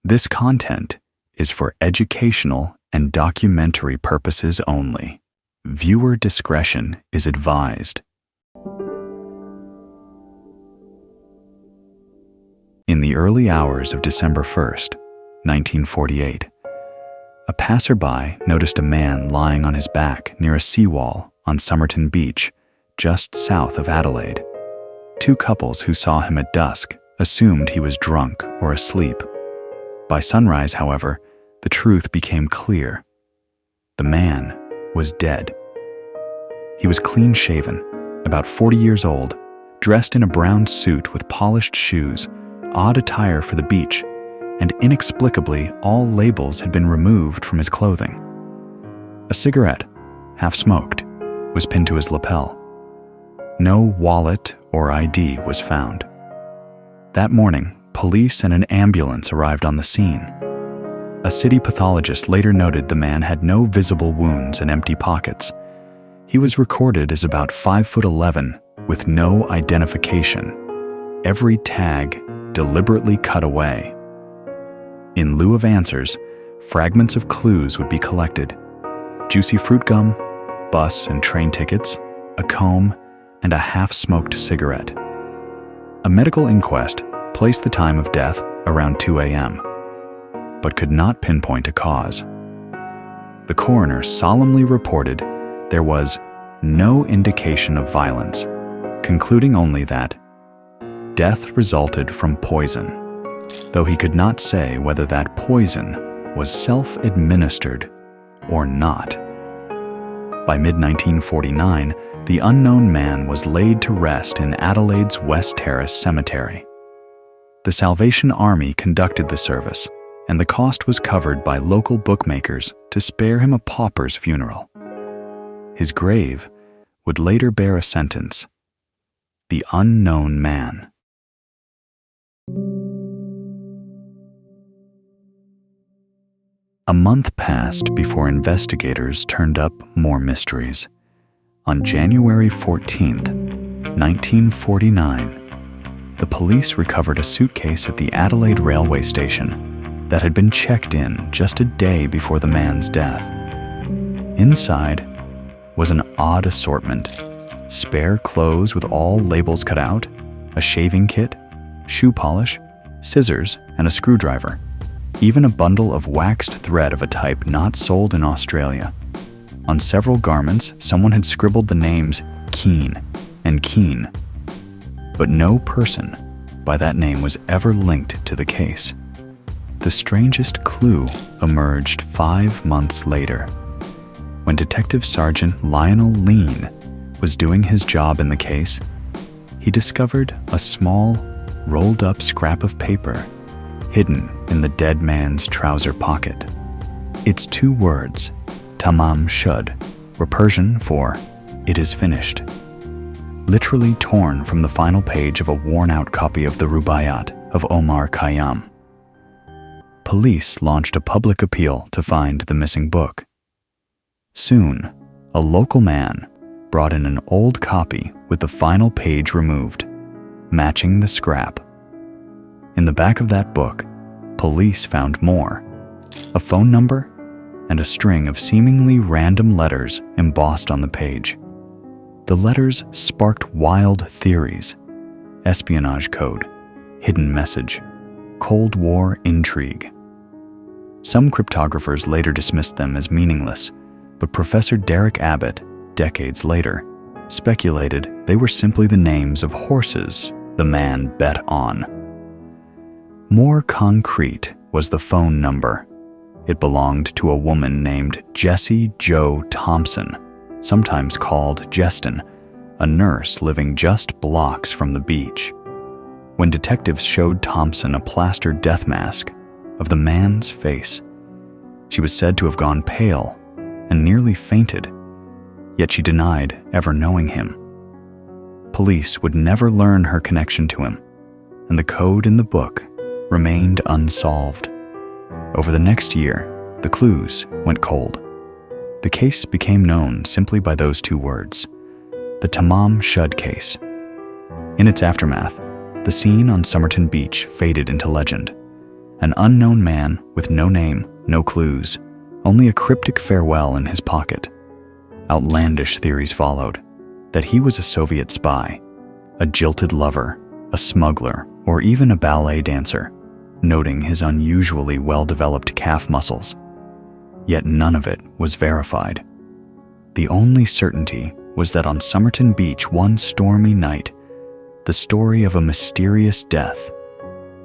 This content is for educational and documentary purposes only. Viewer discretion is advised. In the early hours of December 1st, 1948, a passerby noticed a man lying on his back near a seawall on Somerton Beach, just south of Adelaide. Two couples who saw him at dusk assumed he was drunk or asleep. By sunrise, however, the truth became clear. The man was dead. He was clean-shaven, about 40 years old, dressed in a brown suit with polished shoes, odd attire for the beach, and inexplicably all labels had been removed from his clothing. A cigarette, half smoked, was pinned to his lapel. No wallet or ID was found. That morning, police and an ambulance arrived on the scene. A city pathologist later noted the man had no visible wounds and empty pockets. He was recorded as about 5'11" with no identification, every tag deliberately cut away. In lieu of answers, fragments of clues would be collected: juicy fruit gum, bus and train tickets, a comb, and a half-smoked cigarette. A medical inquest placed the time of death around 2 a.m., but could not pinpoint a cause. The coroner solemnly reported there was no indication of violence, concluding only that death resulted from poison, though he could not say whether that poison was self-administered or not. By mid-1949, the unknown man was laid to rest in Adelaide's West Terrace Cemetery. The Salvation Army conducted the service, and the cost was covered by local bookmakers to spare him a pauper's funeral. His grave would later bear a sentence: the unknown man. A month passed before investigators turned up more mysteries. On January 14th, 1949, the police recovered a suitcase at the Adelaide railway station that had been checked in just a day before the man's death. Inside was an odd assortment: spare clothes with all labels cut out, a shaving kit, shoe polish, scissors, and a screwdriver. Even a bundle of waxed thread of a type not sold in Australia. On several garments, someone had scribbled the names Keane and Keane, but no person by that name was ever linked to the case. The strangest clue emerged 5 months later, when Detective Sergeant Lionel Lune was doing his job in the case. He discovered a small, rolled-up scrap of paper hidden in the dead man's trouser pocket. Its 2 words, Tamam Shud, were Persian for "it is finished," literally torn from the final page of a worn-out copy of the Rubaiyat of Omar Khayyam. Police launched a public appeal to find the missing book. Soon, a local man brought in an old copy with the final page removed, matching the scrap. In the back of that book, police found more: a phone number and a string of seemingly random letters embossed on the page. The letters sparked wild theories: espionage code, hidden message, Cold War intrigue. Some cryptographers later dismissed them as meaningless, but Professor Derek Abbott, decades later, speculated they were simply the names of horses the man bet on. More concrete was the phone number. It belonged to a woman named Jessie Jo Thompson, sometimes called Jestin, a nurse living just blocks from the beach. When detectives showed Thompson a plastered death mask of the man's face, she was said to have gone pale and nearly fainted, yet she denied ever knowing him. Police would never learn her connection to him, and the code in the book remained unsolved. Over the next year, the clues went cold. The case became known simply by those 2 words: the Tamam Shud case. In its aftermath, the scene on Somerton Beach faded into legend. An unknown man with no name, no clues, only a cryptic farewell in his pocket. Outlandish theories followed, that he was a Soviet spy, a jilted lover, a smuggler, or even a ballet dancer, noting his unusually well-developed calf muscles. Yet none of it was verified. The only certainty was that on Somerton Beach one stormy night, the story of a mysterious death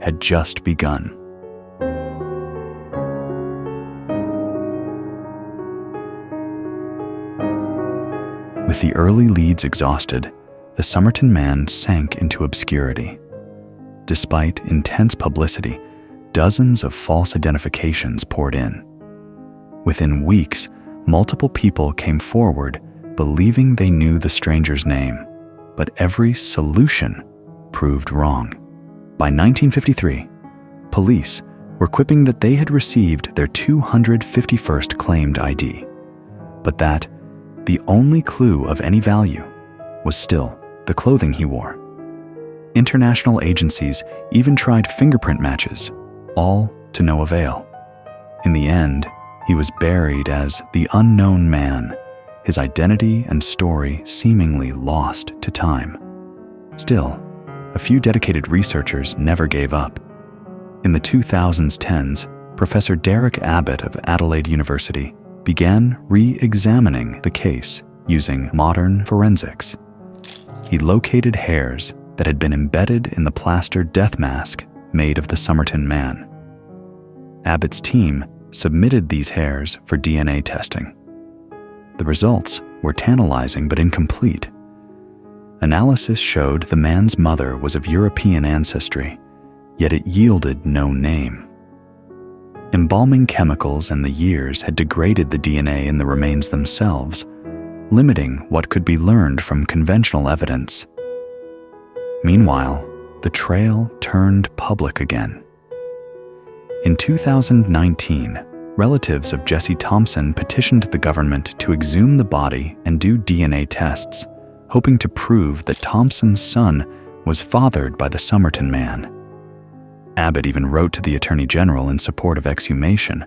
had just begun. With the early leads exhausted, the Somerton Man sank into obscurity. Despite intense publicity, dozens of false identifications poured in. Within weeks, multiple people came forward believing they knew the stranger's name, but every solution proved wrong. By 1953, police were quipping that they had received their 251st claimed ID, but that the only clue of any value was still the clothing he wore. International agencies even tried fingerprint matches, all to no avail. In the end, he was buried as the unknown man, his identity and story seemingly lost to time. Still, a few dedicated researchers never gave up. In the 2010s, Professor Derek Abbott of Adelaide University began re-examining the case using modern forensics. He located hairs that had been embedded in the plaster death mask made of the Somerton Man. Abbott's team submitted these hairs for DNA testing. The results were tantalizing but incomplete. Analysis showed the man's mother was of European ancestry, yet it yielded no name. Embalming chemicals and the years had degraded the DNA in the remains themselves, limiting what could be learned from conventional evidence. Meanwhile, the trail turned public again. In 2019, relatives of Jesse Thompson petitioned the government to exhume the body and do DNA tests, hoping to prove that Thompson's son was fathered by the Somerton Man. Abbott even wrote to the Attorney General in support of exhumation,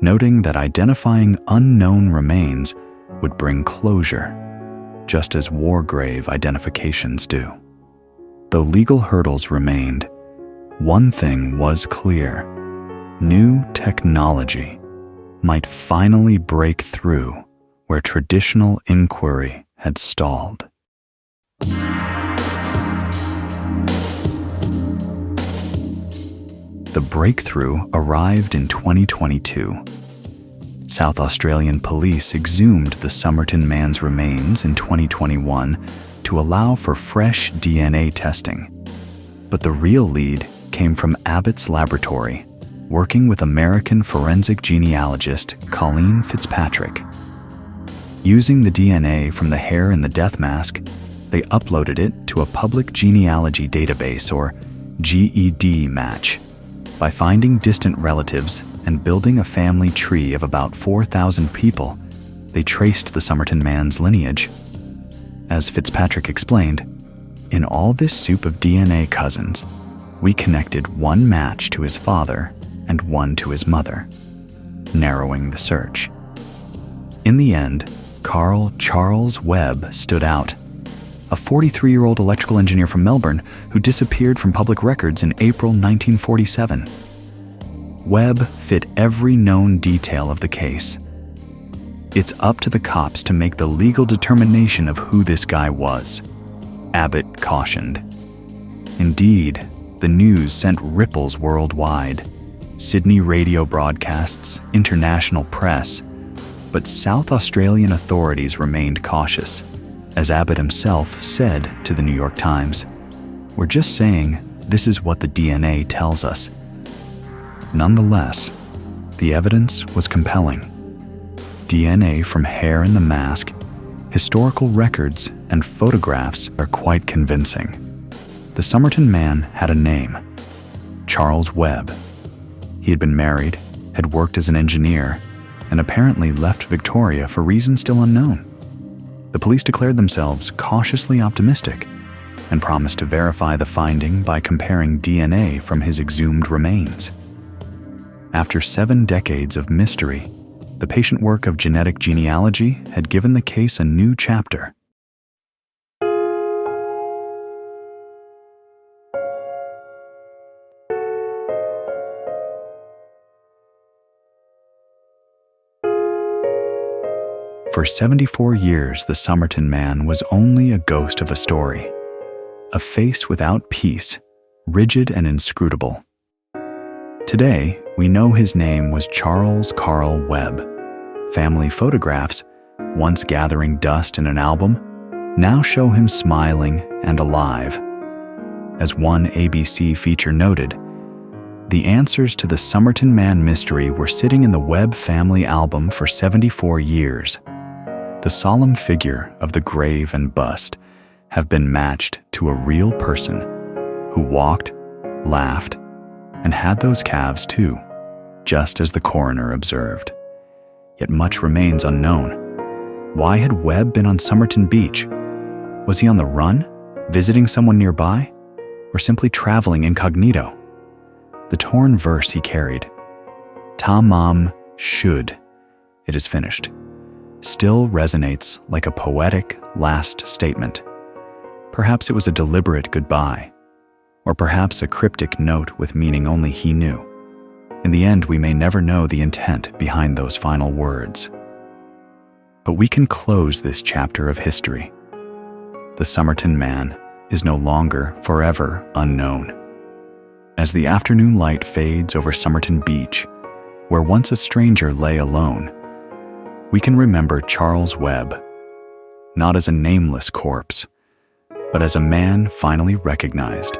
noting that identifying unknown remains would bring closure, just as war grave identifications do. Though legal hurdles remained, one thing was clear: new technology might finally break through where traditional inquiry had stalled. The breakthrough arrived in 2022. South Australian police exhumed the Somerton Man's remains in 2021 to allow for fresh DNA testing. But the real lead came from Abbott's laboratory, working with American forensic genealogist Colleen Fitzpatrick. Using the DNA from the hair in the death mask, they uploaded it to a public genealogy database, or GED match. By finding distant relatives and building a family tree of about 4,000 people, they traced the Somerton Man's lineage. As Fitzpatrick explained, in all this soup of DNA cousins, we connected one match to his father and one to his mother, narrowing the search. In the end, Carl Charles Webb stood out, a 43-year-old electrical engineer from Melbourne who disappeared from public records in April 1947. Webb fit every known detail of the case. It's up to the cops to make the legal determination of who this guy was, Abbott cautioned. Indeed, the news sent ripples worldwide. Sydney radio broadcasts, international press, but South Australian authorities remained cautious. As Abbott himself said to the New York Times, "We're just saying this is what the DNA tells us." Nonetheless, the evidence was compelling. DNA from hair in the mask, historical records, and photographs are quite convincing. The Somerton Man had a name: Charles Webb. He had been married, had worked as an engineer, and apparently left Victoria for reasons still unknown. The police declared themselves cautiously optimistic and promised to verify the finding by comparing DNA from his exhumed remains. After 7 decades of mystery, the patient work of genetic genealogy had given the case a new chapter. For 74 years, the Somerton Man was only a ghost of a story, a face without peace, rigid and inscrutable. Today, we know his name was Charles Carl Webb. Family photographs, once gathering dust in an album, now show him smiling and alive. As one ABC feature noted, the answers to the Somerton Man mystery were sitting in the Webb family album for 74 years. The solemn figure of the grave and bust have been matched to a real person who walked, laughed, and had those calves too, just as the coroner observed. Yet much remains unknown. Why had Webb been on Somerton Beach? Was he on the run, visiting someone nearby, or simply traveling incognito? The torn verse he carried, Tamam Shud, it is finished, still resonates like a poetic last statement. Perhaps it was a deliberate goodbye, or perhaps a cryptic note with meaning only he knew. In the end, we may never know the intent behind those final words. But we can close this chapter of history. The Somerton Man is no longer forever unknown. As the afternoon light fades over Somerton Beach, where once a stranger lay alone, we can remember Charles Webb, not as a nameless corpse, but as a man finally recognized